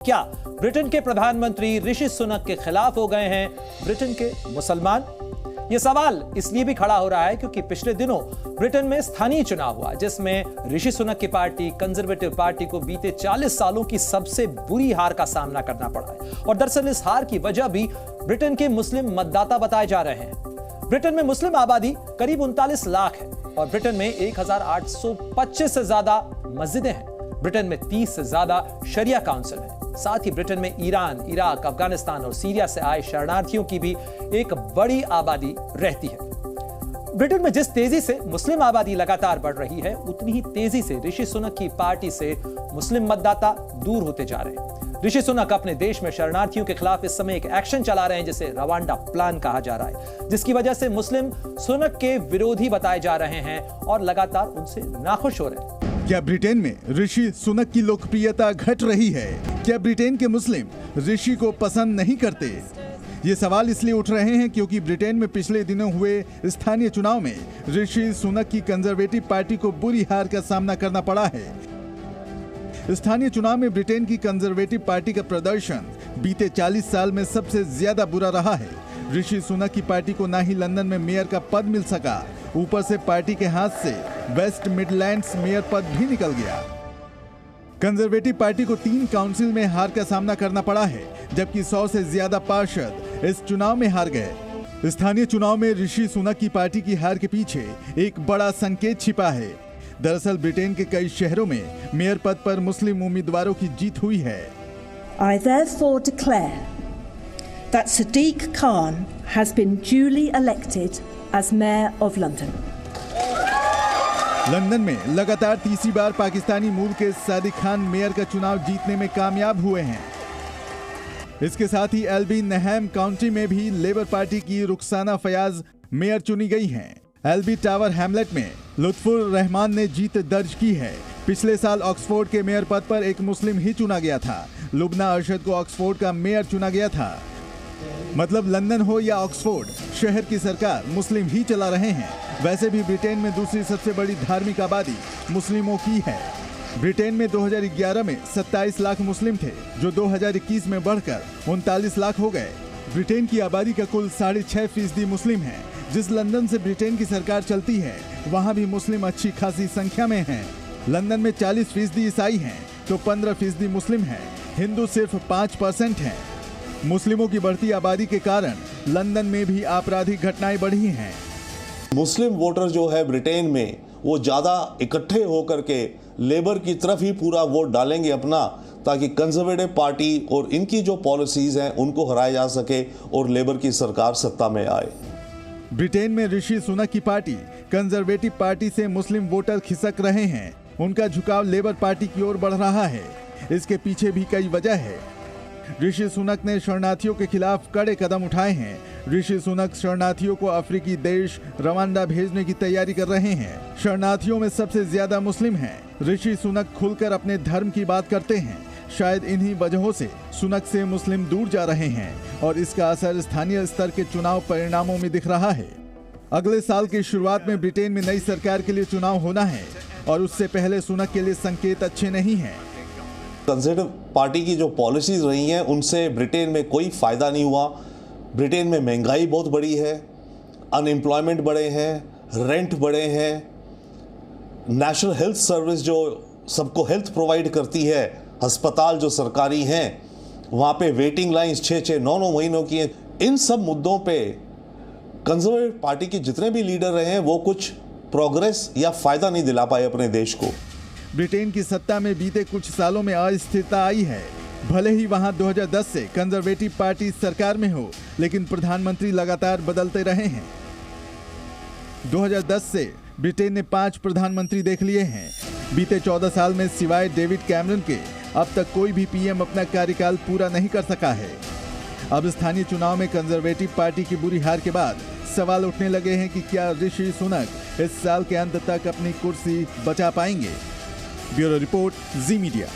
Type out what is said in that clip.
क्या ब्रिटेन के प्रधानमंत्री ऋषि सुनक के खिलाफ हो गए हैं ब्रिटेन के मुसलमान? यह सवाल इसलिए भी खड़ा हो रहा है क्योंकि पिछले दिनों ब्रिटेन में स्थानीय चुनाव हुआ जिसमें ऋषि सुनक की पार्टी कंजर्वेटिव पार्टी को बीते 40 सालों की सबसे बुरी हार का सामना करना पड़ा है। और दरअसल इस हार की वजह भी ब्रिटेन के मुस्लिम मतदाता बताए जा रहे हैं। ब्रिटेन में मुस्लिम आबादी करीब 39 लाख है और ब्रिटेन में 1825 से ज्यादा मस्जिदें हैं। ब्रिटेन में 30 से ज्यादा शरिया काउंसिल है। साथ ही ब्रिटेन में ईरान, इराक, अफगानिस्तान और सीरिया से आए शरणार्थियों की भी एक बड़ी आबादी रहती है। ब्रिटेन में जिस तेजी से मुस्लिम आबादी लगातार बढ़ रही है, उतनी ही तेजी से ऋषि सुनक की पार्टी से मुस्लिम मतदाता दूर होते जा रहे हैं। ऋषि सुनक अपने देश में शरणार्थियों के खिलाफ इस समय एक एक्शन चला रहे हैं जिसे रवांडा प्लान कहा जा रहा है, जिसकी वजह से मुस्लिम सुनक के विरोधी बताए जा रहे हैं और लगातार उनसे नाखुश हो रहे हैं। क्या ब्रिटेन में ऋषि सुनक की लोकप्रियता घट रही है? क्या ब्रिटेन के मुस्लिम ऋषि को पसंद नहीं करते? ये सवाल इसलिए उठ रहे हैं क्योंकि ब्रिटेन में पिछले दिनों हुए स्थानीय चुनाव में ऋषि सुनक की कंजर्वेटिव पार्टी को बुरी हार का सामना करना पड़ा है। स्थानीय चुनाव में ब्रिटेन की कंजर्वेटिव पार्टी का प्रदर्शन बीते 40 साल में सबसे ज्यादा बुरा रहा है। ऋषि सुनक की पार्टी को न ही लंदन में मेयर का पद मिल सका, ऊपर से पार्टी के हाथ से वेस्ट मिडलैंड्स मेयर पद भी निकल गया। कंजर्वेटिव पार्टी को 3 काउंसिल में हार का सामना करना पड़ा है, जबकि 100 से ज्यादा पार्षद इस चुनाव में हार गए। स्थानीय चुनाव में ऋषि सुनक की पार्टी की हार के पीछे एक बड़ा संकेत छिपा है। दरअसल ब्रिटेन के कई शहरों में मेयर पद पर मुस्लिम उम्मीदवारों की जीत हुई है। I therefore declare that Sadiq Khan has been duly elected as Mayor of London. London में लगातार तीसरी बार पाकिस्तानी मूल के सादिक खान मेयर का चुनाव जीतने में कामयाब हुए हैं। इसके साथ ही एल्बी नहैम काउंटी में भी लेबर पार्टी की रुखसाना फयाज मेयर चुनी गई हैं। एल्बी टावर हैमलेट में लुत्फुर रहमान ने जीत दर्ज की है। पिछले साल ऑक्सफोर्ड के मेयर पद पर एक मुस्लिम ही चुना गया था। लुबना अरशद को ऑक्सफोर्ड का मेयर चुना गया था। मतलब लंदन हो या ऑक्सफोर्ड, शहर की सरकार मुस्लिम ही चला रहे हैं। वैसे भी ब्रिटेन में दूसरी सबसे बड़ी धार्मिक आबादी मुस्लिमों की है। ब्रिटेन में 2011 में 27 लाख मुस्लिम थे, जो 2021 में बढ़कर 39 लाख हो गए। ब्रिटेन की आबादी का कुल 6.5% मुस्लिम है। जिस लंदन से ब्रिटेन की सरकार चलती है, वहाँ भी मुस्लिम अच्छी खासी संख्या में हैं। लंदन में 40% ईसाई हैं, तो 15% मुस्लिम हैं। हिंदू सिर्फ 5% हैं। मुस्लिमों की बढ़ती आबादी के कारण लंदन में भी आपराधिक घटनाएं बढ़ी हैं। मुस्लिम वोटर जो है ब्रिटेन में, वो ज़्यादा इकट्ठे होकर के लेबर की तरफ ही पूरा वोट डालेंगे अपना, ताकि कंजर्वेटिव पार्टी और इनकी जो पॉलिसीज हैं उनको हराया जा सके और लेबर की सरकार सत्ता में आए। ब्रिटेन में ऋषि सुनक की पार्टी कंजर्वेटिव पार्टी से मुस्लिम वोटर खिसक रहे हैं। उनका झुकाव लेबर पार्टी की ओर बढ़ रहा है। इसके पीछे भी कई वजह है। ऋषि सुनक ने शरणार्थियों के खिलाफ कड़े कदम उठाए हैं। ऋषि सुनक शरणार्थियों को अफ्रीकी देश रवांडा भेजने की तैयारी कर रहे हैं। शरणार्थियों में सबसे ज्यादा मुस्लिम हैं। ऋषि सुनक खुलकर अपने धर्म की बात करते हैं। शायद इन्हीं वजहों से सुनक से मुस्लिम दूर जा रहे हैं और इसका असर स्थानीय स्तर के चुनाव परिणामों में दिख रहा है। अगले साल की शुरुआत में ब्रिटेन में नई सरकार के लिए चुनाव होना है और उससे पहले सुनक के लिए संकेत अच्छे नहीं हैं। कंजर्वेटिव पार्टी की जो पॉलिसीज रही हैं उनसे ब्रिटेन में कोई फ़ायदा नहीं हुआ। ब्रिटेन में महंगाई बहुत बढ़ी है, अनएम्प्लॉयमेंट बढ़े हैं, रेंट बढ़े हैं। नेशनल हेल्थ सर्विस जो सबको हेल्थ प्रोवाइड करती है, अस्पताल जो सरकारी हैं, वहाँ पे वेटिंग लाइंस 6-6, 9-9 महीनों की हैं। इन सब मुद्दों पे कंजर्वेटिव पार्टी के जितने भी लीडर रहे हैं वो कुछ प्रोग्रेस या फ़ायदा नहीं दिला पाए अपने देश को। ब्रिटेन की सत्ता में बीते कुछ सालों में अस्थिरता आई है। भले ही वहां 2010 से कंजर्वेटिव पार्टी सरकार में हो, लेकिन प्रधानमंत्री लगातार बदलते रहे हैं। 2010 से ब्रिटेन ने 5 प्रधानमंत्री देख लिए हैं। बीते 14 साल में सिवाय डेविड कैमरन के अब तक कोई भी पीएम अपना कार्यकाल पूरा नहीं कर सका है। अब स्थानीय चुनाव में कंजर्वेटिव पार्टी की बुरी हार के बाद सवाल उठने लगे हैं कि क्या ऋषि सुनक इस साल के अंत तक अपनी कुर्सी बचा पाएंगे। ब्यूरो रिपोर्ट, जी मीडिया।